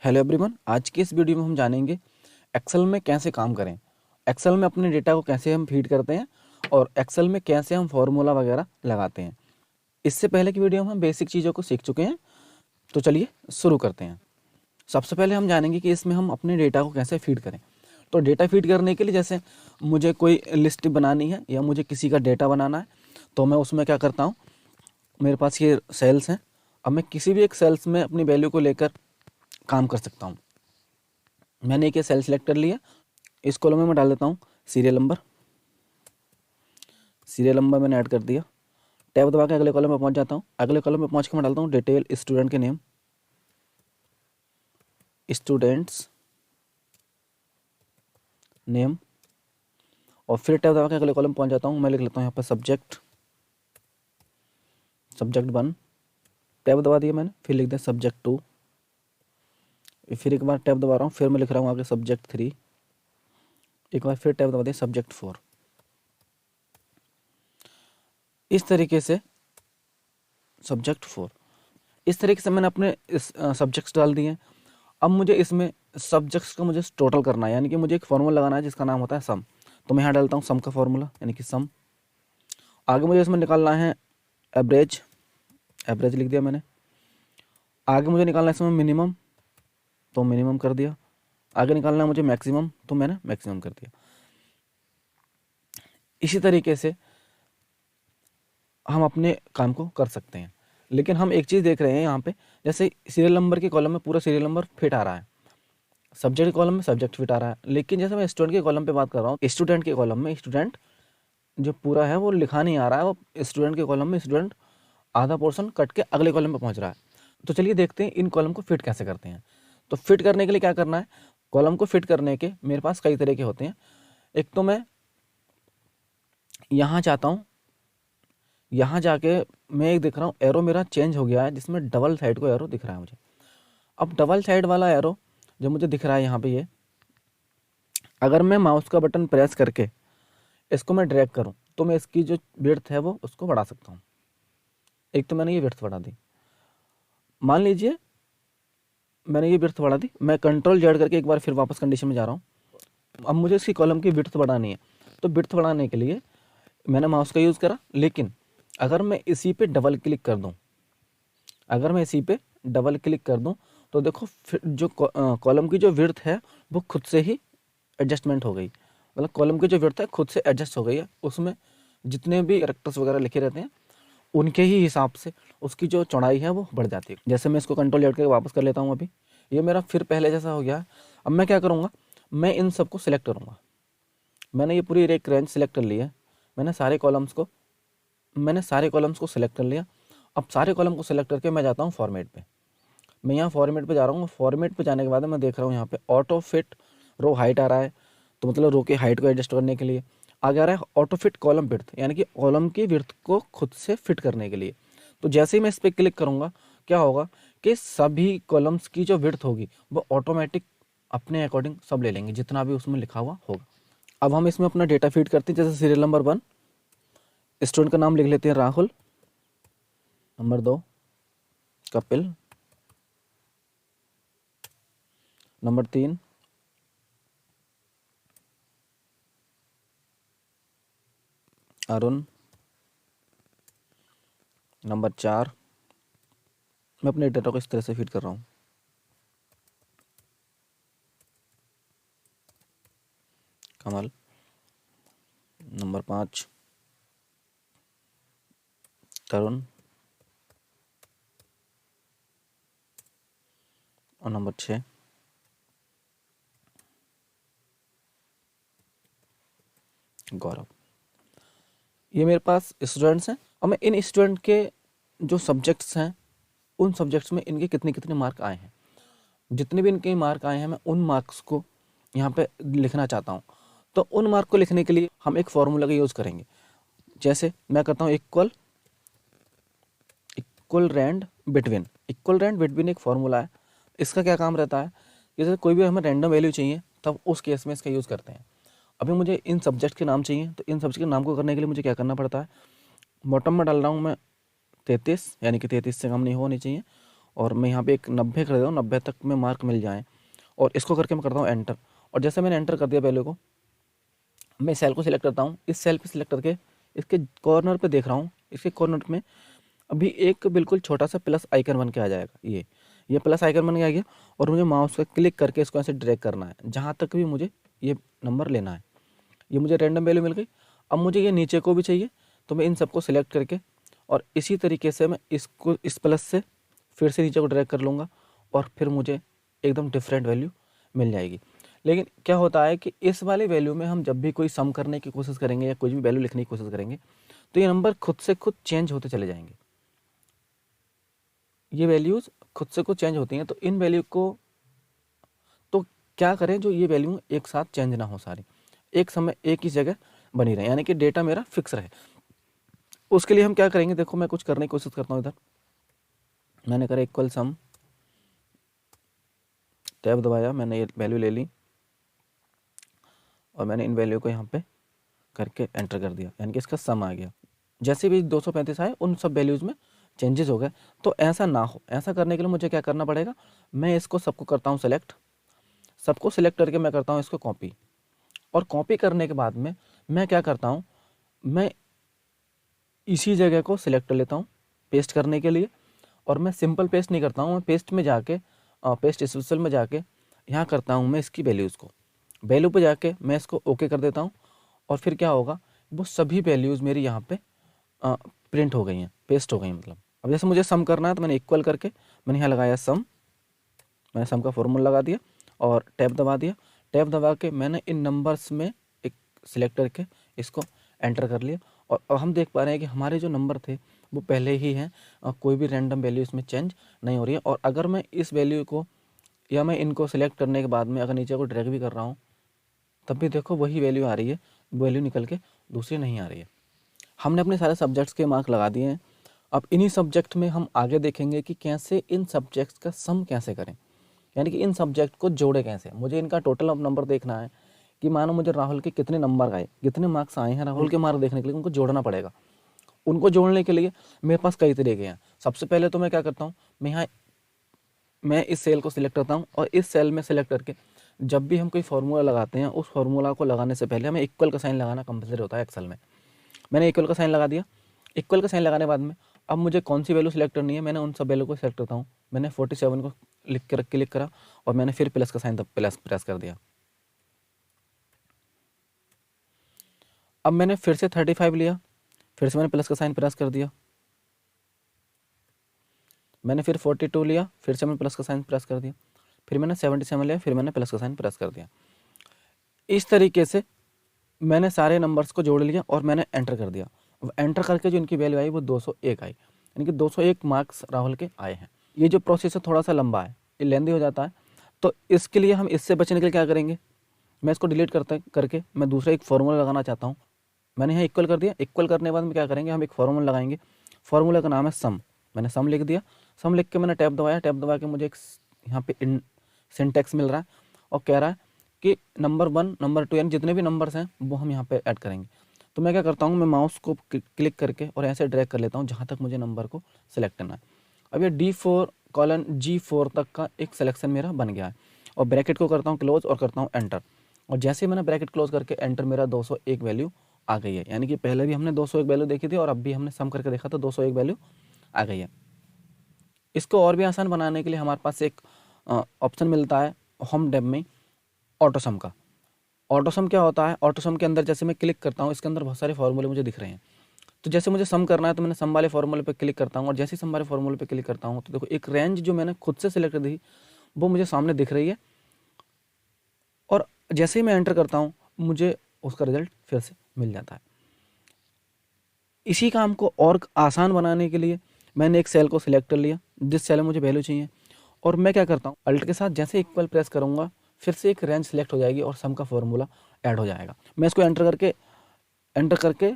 Hello everyone, आज की इस वीडियो में हम जानेंगे एक्सेल में कैसे काम करें, एक्सेल में अपने डेटा को कैसे हम फीड करते हैं और एक्सेल में कैसे हम फॉर्मूला वगैरह लगाते हैं। इससे पहले की वीडियो में हम बेसिक चीज़ों को सीख चुके हैं, तो चलिए शुरू करते हैं। सबसे पहले हम जानेंगे कि इसमें हम अपने डेटा को कैसे फीड करें। तो डेटा फीड करने के लिए जैसे मुझे कोई लिस्ट बनानी है या मुझे किसी का डेटा बनाना है, तो मैं उसमें क्या करता हूँ, मेरे पास ये सेल्स हैं। अब मैं किसी भी एक सेल्स में अपनी वैल्यू को लेकर काम कर सकता हूँ। मैंने एक ये सेल सेलेक्ट कर लिया, इस कॉलम में मैं डाल देता हूँ सीरियल नंबर मैंने ऐड कर दिया। टैब दबा के अगले कॉलम में पहुँच जाता हूँ। अगले कॉलम में पहुँच के मैं डालता हूँ डिटेल स्टूडेंट के नेम, स्टूडेंट्स नेम, और फिर टैब दबा के अगले कॉलम में पहुँच जाता हूँ। मैं लिख लेता हूँ यहाँ पर सब्जेक्ट 1। टैब दबा दिया मैंने, फिर लिख दिया सब्जेक्ट 2। फिर एक बार टैब दबा रहा हूँ, फिर मैं लिख रहा हूँ आगे सब्जेक्ट 3। एक बार फिर टैब दबा दिया सब्जेक्ट 4। इस तरीके से सब्जेक्ट 4, इस तरीके से मैंने अपने इस सब्जेक्ट्स डाल दिए। अब मुझे इसमें सब्जेक्ट्स का मुझे टोटल करना है, यानी कि मुझे एक फार्मूला लगाना है जिसका नाम होता है सम। तो मैं यहाँ डालता हूँ सम का फार्मूला, यानी कि सम। आगे मुझे इसमें निकालना है एवरेज लिख दिया मैंने। आगे मुझे निकालना है इसमें मिनिमम, तो मिनिमम कर दिया। आगे निकालना है मुझे मैक्सिमम, तो मैंने मैक्सिमम कर दिया। इसी तरीके से हम अपने काम को कर सकते हैं। लेकिन हम एक चीज़ देख रहे हैं यहाँ पे, जैसे सीरियल नंबर के कॉलम में पूरा सीरियल नंबर फिट आ रहा है, सब्जेक्ट के कॉलम में सब्जेक्ट फिट आ रहा है। लेकिन जैसे मैं स्टूडेंट के कॉलम पे बात कर रहा हूँ, स्टूडेंट के कॉलम में स्टूडेंट जो पूरा है वो लिखा नहीं आ रहा है, वो स्टूडेंट के कॉलम में स्टूडेंट आधा पोर्शन कट के अगले कॉलम पे पहुँच रहा है। तो चलिए देखते हैं इन कॉलम को फिट कैसे करते हैं। तो फिट करने के लिए क्या करना है, कॉलम को फिट करने के मेरे पास कई तरीके होते हैं। एक तो मैं यहाँ चाहता हूँ, यहाँ जाके मैं एक दिख रहा हूँ एरो मेरा चेंज हो गया है, जिसमें डबल साइड को एरो दिख रहा है मुझे। अब डबल साइड वाला एरो जो मुझे दिख रहा है यहाँ पे, ये अगर मैं माउस का बटन प्रेस करके इसको मैं ड्रैग करूँ तो मैं इसकी जो विड्थ है वो उसको बढ़ा सकता हूँ। एक तो मैंने ये विड्थ बढ़ा दी, मान लीजिए मैंने ये विड्थ बढ़ा दी। मैं कंट्रोल जेड करके एक बार फिर वापस कंडीशन में जा रहा हूँ। अब मुझे इसकी कॉलम की विड्थ बढ़ानी है, तो विड्थ बढ़ाने के लिए मैंने माउस का यूज़ करा। लेकिन अगर मैं इसी पे डबल क्लिक कर दूं, तो देखो फिर जो कॉलम की जो विड्थ है वो खुद से ही एडजस्टमेंट हो गई। मतलब कॉलम की जो विड्थ है खुद से एडजस्ट हो गई है, उसमें जितने भी कैरेक्टर्स वगैरह लिखे रहते हैं उनके ही हिसाब से उसकी जो चौड़ाई है वो बढ़ जाती है। जैसे मैं इसको कंट्रोल जेड करके वापस कर लेता हूँ, अभी ये मेरा फिर पहले जैसा हो गया है। अब मैं क्या करूँगा, मैं इन सबको सिलेक्ट करूँगा। मैंने ये पूरी एक रेंज सेलेक्ट कर ली है, मैंने सारे कॉलम्स को सिलेक्ट कर लिया। अब सारे कॉलम को सिलेक्ट करके मैं जाता हूँ फॉर्मेट पे। मैं यहाँ फॉर्मेट पे जा रहा हूँ। फॉर्मेट पे जाने के बाद मैं देख रहा हूँ यहाँ पे ऑटो फिट रो हाइट आ रहा है, तो मतलब रो की हाइट को एडजस्ट करने के लिए। आगे आ रहा है ऑटो फिट कॉलम विड्थ, यानी कि कॉलम की विड्थ को खुद से फिट करने के लिए। तो जैसे ही मैं इस पर क्लिक करूँगा, क्या होगा कि सभी कॉलम्स की जो विड्थ होगी वो ऑटोमेटिक अपने अकॉर्डिंग सब ले लेंगे, जितना भी उसमें लिखा हुआ होगा। अब हम इसमें अपना डेटा फीड करते हैं। जैसे सीरियल नंबर 1 स्टूडेंट का नाम लिख लेते हैं Rahul, number 2 Kapil, number 3 Arun, number 4 मैं अपने डेटा को इस तरह से फीड कर रहा हूँ। कमल, नंबर 5 तरुण, और नंबर 6 गौरव। ये मेरे पास स्टूडेंट्स हैं। और मैं इन स्टूडेंट के जो सब्जेक्ट्स हैं उन सब्जेक्ट्स में इनके कितने कितने मार्क आए हैं, जितने भी इनके मार्क आए हैं मैं उन मार्क्स को यहाँ पे लिखना चाहता हूँ। तो उन मार्क को लिखने के लिए हम एक फॉर्मूला का यूज़ करेंगे। जैसे मैं करता हूँ इक्वल रैंड बिटवीन एक फार्मूला है। इसका क्या काम रहता है, जैसे कोई भी हमें रैंडम वैल्यू चाहिए तब उस केस में इसका यूज़ करते हैं। अभी मुझे इन सब्जेक्ट के नाम चाहिए, तो इन सब्जेक्ट के नाम को करने के लिए मुझे क्या करना पड़ता है, बॉटम में डाल रहा हूँ मैं 33, यानी कि 33 से कम नहीं होनी चाहिए, और मैं यहाँ पे एक 90 कर देता हूँ, 90 तक में मार्क मिल जाए और इसको करके मैं करता हूँ एंटर। और जैसे मैंने एंटर कर दिया वैल्यू को, मैं सेल को सिलेक्ट करता हूँ। इस सेल पे सिलेक्ट करके इसके कॉर्नर पे देख रहा हूँ, इसके कॉर्नर में अभी एक बिल्कुल छोटा सा प्लस आइकन बन के आ जाएगा। ये प्लस आइकन बन के आ गया और मुझे माउस पे क्लिक करके इसको ऐसे ड्रैग करना है जहाँ तक भी मुझे ये नंबर लेना है। ये मुझे रैंडम वैल्यू मिल गई। अब मुझे ये नीचे को भी चाहिए, तो मैं इन सबको सिलेक्ट करके और इसी तरीके से मैं इसको इस प्लस से फिर से नीचे को ड्रैग कर लूँगा और फिर मुझे एकदम डिफरेंट वैल्यू मिल जाएगी। लेकिन क्या होता है कि इस वाली वैल्यू में हम जब भी कोई सम करने की कोशिश करेंगे या कुछ भी वैल्यू लिखने की कोशिश करेंगे तो ये नंबर खुद से खुद चेंज होते चले जाएंगे। ये वैल्यूज़ खुद से खुद चेंज होती हैं, तो इन वैल्यू को तो क्या करें जो ये वैल्यू एक साथ चेंज ना हो, सारी एक समय एक ही जगह बनी रहे, यानी कि डेटा मेरा फिक्स रहे। उसके लिए हम क्या करेंगे, देखो मैं कुछ करने की कोशिश करता हूँ। इधर मैंने करा इक्वल सम, टैब दबाया, मैंने ये वैल्यू ले ली और मैंने इन वैल्यू को यहाँ पे करके एंटर कर दिया, यानी कि इसका सम आ गया। जैसे भी 235 आए उन सब वैल्यूज़ में चेंजेस हो गए। तो ऐसा ना हो, ऐसा करने के लिए मुझे क्या करना पड़ेगा, मैं इसको सबको करता हूँ सेलेक्ट, सबको सिलेक्ट करके मैं करता हूँ इसको कॉपी। और कॉपी करने के बाद में मैं क्या करता हूँ, मैं इसी जगह को सिलेक्ट कर लेता हूँ पेस्ट करने के लिए। और मैं सिंपल पेस्ट नहीं करता हूँ, मैं पेस्ट में जाके पेस्ट स्पेशल में जाके यहाँ करता हूँ मैं इसकी वैल्यूज़ को, वैल्यू पे जाके मैं इसको ओके कर देता हूँ। और फिर क्या होगा, वो सभी वैल्यूज़ मेरी यहाँ पे प्रिंट हो गई हैं, पेस्ट हो गई हैं मतलब। अब जैसे मुझे सम करना है तो मैंने इक्वल करके मैंने यहाँ लगाया सम, मैंने सम का फॉर्मूला लगा दिया और टैब दबा दिया। टैब दबा के मैंने इन नंबर्स में एक सिलेक्ट करके इसको एंटर कर लिया। और अब हम देख पा रहे हैं कि हमारे जो नंबर थे वो पहले ही हैं, कोई भी रैंडम वैल्यू इसमें चेंज नहीं हो रही है। और अगर मैं इस वैल्यू को या मैं इनको सिलेक्ट करने के बाद में अगर नीचे को ड्रैग भी कर रहा हूँ तब भी देखो वही वैल्यू आ रही है, वैल्यू निकल के दूसरी नहीं आ रही है। हमने अपने सारे सब्जेक्ट्स के मार्क लगा दिए हैं। अब इन्हीं सब्जेक्ट में हम आगे देखेंगे कि कैसे इन सब्जेक्ट्स का सम कैसे करें, यानी कि इन सब्जेक्ट को जोड़े कैसे। मुझे इनका टोटल अब नंबर देखना है कि मानो मुझे राहुल के कितने नंबर आए, कितने मार्क्स आए हैं राहुल के मार्क देखने के लिए उनको जोड़ना पड़ेगा। उनको जोड़ने के लिए मेरे पास कई तरीके हैं। सबसे पहले तो मैं क्या करता हूँ, मैं इस सेल को सिलेक्ट करता हूँ और इस सेल में सिलेक्ट करके जब भी हम कोई फार्मूला लगाते हैं उस फार्मूला को लगाने से पहले हमें इक्वल का साइन लगाना कंपलसरी होता है एक्सेल में। मैंने इक्वल का साइन लगा दिया। इक्वल का साइन लगाने के बाद में अब मुझे कौन सी वैल्यू सिलेक्ट करनी है, मैंने उन सब वैल्यू को सिलेक्ट करता हूँ। मैंने 47 को क्लिक करा और मैंने फिर प्लस का साइन प्रेस कर दिया। अब मैंने फिर से 35 लिया, फिर से मैंने प्लस का साइन प्रेस कर दिया। मैंने फिर 42 लिया, फिर से मैंने प्लस का साइन प्रेस कर दिया। फिर मैंने 77 लिया, फिर मैंने प्लस का साइन प्रेस कर दिया। इस तरीके से मैंने सारे नंबर्स को जोड़ लिया और मैंने एंटर कर दिया। एंटर करके जो इनकी वैल्यू आई वो 201 आई, यानी कि 201 मार्क्स राहुल के आए हैं। ये जो प्रोसेस है थोड़ा सा लंबा है, ये लेंदी हो जाता है। तो इसके लिए हम इससे बचने के लिए क्या करेंगे, मैं इसको डिलीट करके मैं दूसरा एक फार्मूला लगाना चाहता हूँ। मैंने यहाँ इक्वल कर दिया। इक्वल करने के बाद में क्या करेंगे, हम एक फार्मूला लगाएंगे। फार्मूला का नाम है सम। मैंने सम लिख दिया। सम लिख के मैंने टैब दबाया। टैब दबा के मुझे एक यहाँ पे सिंटेक्स मिल रहा है और कह रहा है कि नंबर 1 नंबर 2 यानी जितने भी नंबर्स हैं वो हम यहाँ पे ऐड करेंगे। तो मैं क्या करता हूँ, मैं माउस को क्लिक करके और ऐसे ड्रैग कर लेता हूँ जहाँ तक मुझे नंबर को सिलेक्ट करना है। अब ये D4:G4 तक का एक सिलेक्शन मेरा बन गया है और ब्रैकेट को करता हूँ क्लोज और करता हूँ एंटर। और जैसे ही मैंने ब्रैकेट क्लोज करके एंटर, मेरा 201 वैल्यू आ गई है। यानी कि पहले भी हमने 201 वैल्यू देखी थी और अब भी हमने सम करके देखा तो 201 वैल्यू आ गई है। इसको और भी आसान बनाने के लिए हमारे पास एक ऑप्शन मिलता है होम टैब में, ऑटो सम का। ऑटो सम क्या होता है, ऑटो सम के अंदर जैसे मैं क्लिक करता हूँ इसके अंदर बहुत सारे फॉर्मूले मुझे दिख रहे हैं। तो जैसे मुझे सम करना है तो मैंने सम वाले फॉर्मूले पे क्लिक करता हूँ और जैसे ही सम वाले फॉर्मूले पे क्लिक करता हूँ तो देखो एक रेंज जो मैंने खुद से सिलेक्ट कर दी वो मुझे सामने दिख रही है। और जैसे ही मैं एंटर करता हूँ मुझे उसका रिजल्ट फिर से मिल जाता है। इसी काम को और आसान बनाने के लिए मैंने एक सेल को सिलेक्ट कर लिया जिस सेल में मुझे वैल्यू चाहिए और मैं क्या करता हूँ, अल्ट के साथ जैसे इक्वल प्रेस करूँगा फिर से एक रेंज सिलेक्ट हो जाएगी और सम का फॉर्मूला ऐड हो जाएगा। मैं इसको एंटर करके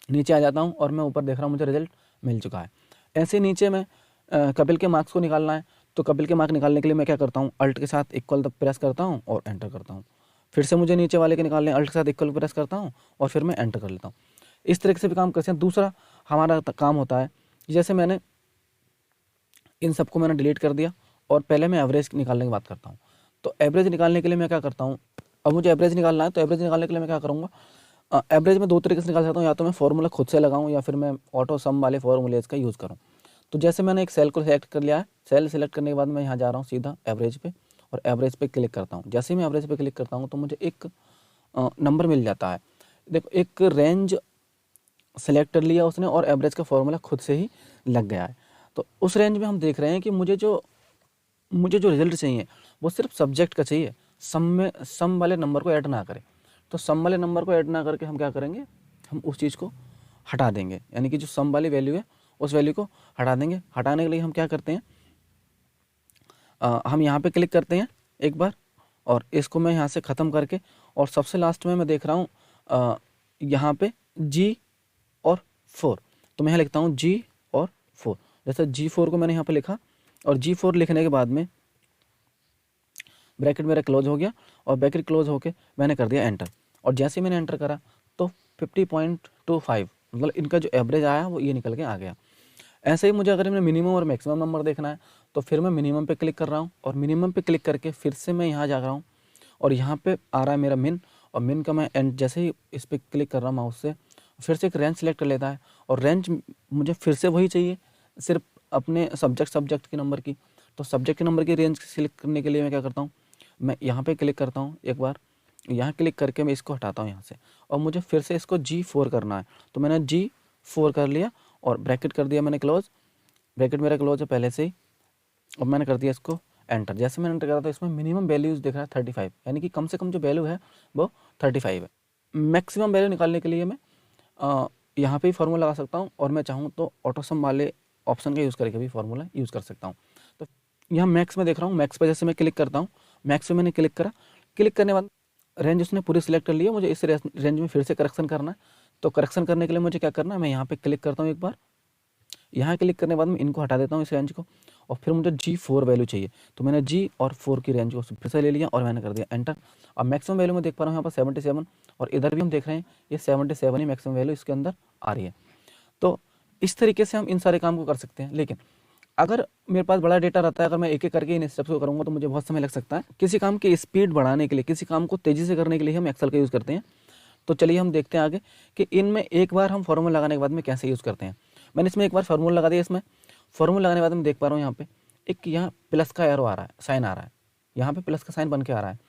नीचे आ जाता हूँ और मैं ऊपर देख रहा हूँ मुझे रिजल्ट मिल चुका है। ऐसे नीचे में कपिल के मार्क्स को निकालना है तो कपिल के मार्क निकालने के लिए मैं क्या करता हूँ, अल्ट के साथ इक्वल प्रेस करता हूँ और एंटर करता हूँ। फिर से मुझे नीचे वाले के निकालने, अल्ट के साथ इक्वल प्रेस करता हूँ और फिर मैं एंटर कर लेता हूँ। इस तरीके से भी काम करते हैं। दूसरा हमारा काम होता है जैसे मैंने इन सबको मैंने डिलीट कर दिया और पहले मैं एवरेज निकालने की बात करता हूँ। तो एवरेज निकालने के लिए मैं क्या करता हूँ, अब मुझे एवरेज निकालना है, तो एवरेज निकालने के लिए मैं क्या करूँगा, एवरेज में दो तरीके से निकाल सकता हूँ, या तो मैं फॉर्मूला खुद से लगाऊँ या फिर मैं ऑटो सम वाले फॉर्मूलेज का यूज़ करूँ। तो जैसे मैंने एक सेल को सेलेक्ट कर लिया है, सेल सेलेक्ट करने के बाद मैं यहाँ जा रहा हूँ सीधा एवरेज पे और एवरेज पे क्लिक करता हूँ। जैसे ही मैं एवरेज पे क्लिक करता हूँ तो मुझे एक नंबर मिल जाता है। देखो एक रेंज सेलेक्ट कर लिया उसने और एवरेज का फॉर्मूला खुद से ही लग गया है। तो उस रेंज में हम देख रहे हैं कि मुझे जो रिजल्ट चाहिए वो सिर्फ सब्जेक्ट का चाहिए, सम में सम वाले नंबर को ऐड ना करें। तो सम वाले नंबर को ऐड ना करके हम क्या करेंगे, हम उस चीज़ को हटा देंगे, यानी कि जो सम वाली वैल्यू है उस वैल्यू को हटा देंगे। हटाने के लिए हम क्या करते हैं, हम यहाँ पे क्लिक करते हैं एक बार और इसको मैं यहाँ से ख़त्म करके और सबसे लास्ट में मैं देख रहा हूँ यहाँ पे जी और 4, तो मैं यहाँ लिखता हूँ जी और 4। जैसे G4 को मैंने यहाँ पे लिखा और G4 लिखने के बाद में ब्रैकेट मेरा क्लोज हो गया और ब्रैकेट क्लोज होके मैंने कर दिया एंटर। और जैसे ही मैंने एंटर करा तो 50.25 मतलब इनका जो एवरेज आया वो ये निकल के आ गया। ऐसे ही मुझे अगर मैं मिनिमम और मैक्सिमम नंबर देखना है तो फिर मैं मिनिमम पे क्लिक कर रहा हूँ और मिनिमम पे क्लिक करके फिर से मैं यहाँ जा रहा हूँ और यहाँ पे आ रहा है मेरा मिन, और मिन का मैं एंड जैसे ही इस पर क्लिक कर रहा हूँ माउस से, फिर से एक रेंज सेलेक्ट कर लेता है और रेंज मुझे फिर से वही चाहिए, सिर्फ अपने सब्जेक्ट के नंबर की। तो सब्जेक्ट के नंबर की रेंज सेलेक्ट करने के लिए मैं क्या करता हूँ, मैं यहाँ पे क्लिक करता हूँ एक बार, यहाँ क्लिक करके मैं इसको हटाता हूँ यहाँ से और मुझे फिर से इसको G4 करना है। तो मैंने G4 कर लिया और ब्रैकेट कर दिया मैंने क्लोज, ब्रैकेट मेरा क्लोज है पहले से ही, और मैंने कर दिया इसको एंटर। जैसे मैंने एंटर करा तो इसमें मिनिमम वैल्यूज़ दिख रहा है 35, यानी कि कम से कम जो वैल्यू है वो 35 है। मैक्सिमम वैल्यू निकालने के लिए मैं यहाँ पे ही फार्मूला लगा सकता हूँ और मैं चाहूँ तो ऑटो सम वाले ऑप्शन का यूज़ करके भी फार्मूला यूज़ कर सकता हूँ। तो यहाँ मैक्स में देख रहा हूँ, मैक्स पे जैसे मैं क्लिक करता हूँ, मैक्स पे मैंने क्लिक करा, क्लिक करने के बाद रेंज उसने पूरी सिलेक्ट कर ली है, मुझे इस रेंज में फिर से करेक्शन करना है। तो करेक्शन करने के लिए मुझे क्या करना है, मैं यहाँ पे क्लिक करता हूँ एक बार, यहाँ क्लिक करने के बाद मैं इनको हटा देता हूँ इस रेंज को और फिर मुझे G4 वैल्यू चाहिए। तो मैंने G और 4 की रेंज को फिर से ले लिया और मैंने कर दिया एंटर। अब मैक्सिमम वैल्यू में देख पा रहा हूँ यहाँ पर 77 और इधर भी हम देख रहे हैं ये 77 ही मैक्सिमम वैल्यू इसके अंदर आ रही है। तो इस तरीके से हम इन सारे काम को कर सकते हैं। लेकिन अगर मेरे पास बड़ा डेटा रहता है, अगर मैं एक एक करके इन स्टेप्स को करूँगा तो मुझे बहुत समय लग सकता है। किसी काम की स्पीड बढ़ाने के लिए, किसी काम को तेज़ी से करने के लिए हम एक्सेल का यूज़ करते हैं। तो चलिए हम देखते हैं आगे कि इनमें एक बार हम फार्मूला लगाने के बाद में कैसे यूज़ करते हैं। मैंने इसमें एक बार फार्मूला लगा दिया, इसमें फार्मूला लगाने के बाद मैं देख पा रहा हूँ यहाँ पे एक यहाँ प्लस का एरो आ रहा है, साइन आ रहा है, यहाँ पे प्लस का साइन बन के आ रहा है।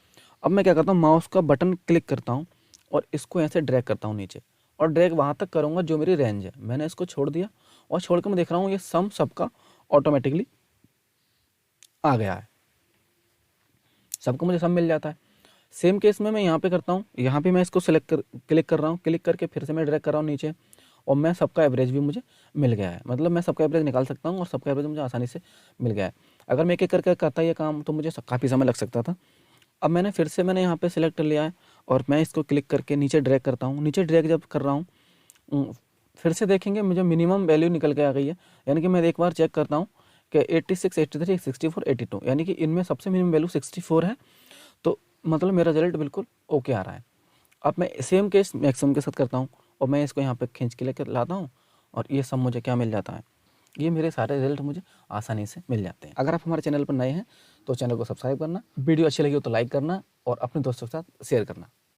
अब मैं क्या करता हूँ, माउस का बटन क्लिक करता हूँ और इसको ऐसे ड्रैग करता हूँ नीचे और ड्रैग वहाँ तक करूँगा जो मेरी रेंज है। मैंने इसको छोड़ दिया और छोड़ के मैं देख रहा हूँ ये सम सबका ऑटोमेटिकली आ गया है, सबको मुझे सम मिल जाता है। सेम केस में मैं यहाँ पे करता हूँ, यहाँ पे मैं इसको क्लिक कर रहा हूँ, क्लिक करके फिर से मैं ड्रैग कर रहा हूँ नीचे और मैं सबका एवरेज भी मुझे मिल गया है। मतलब मैं सबका एवरेज निकाल सकता हूँ और सबका एवरेज मुझे आसानी से मिल गया है। अगर मैं एक एक करके करता ये काम तो मुझे काफ़ी समय लग सकता था। अब मैंने फिर से मैंने यहाँ पे सिलेक्ट कर लिया है और मैं इसको क्लिक करके नीचे ड्रैग करता हूँ। नीचे ड्रैग जब कर रहा हूँ फिर से देखेंगे मुझे मिनिमम वैल्यू निकल के आ गई है, यानी कि मैं एक बार चेक करता हूँ कि 86, 83, 64, 82, यानी कि इनमें सबसे मिनिमम वैल्यू 64 है। तो मतलब मेरा रिजल्ट बिल्कुल ओके आ रहा है। अब मैं सेम केस मैक्सिमम के साथ करता हूँ और मैं इसको यहाँ पे खींच के लेकर लाता हूँ और ये सब मुझे क्या मिल जाता है, ये मेरे सारे रिजल्ट मुझे आसानी से मिल जाते हैं। अगर आप हमारे चैनल पर नए हैं तो चैनल को सब्सक्राइब करना, वीडियो अच्छी लगी हो तो लाइक करना और अपने दोस्तों के साथ शेयर करना।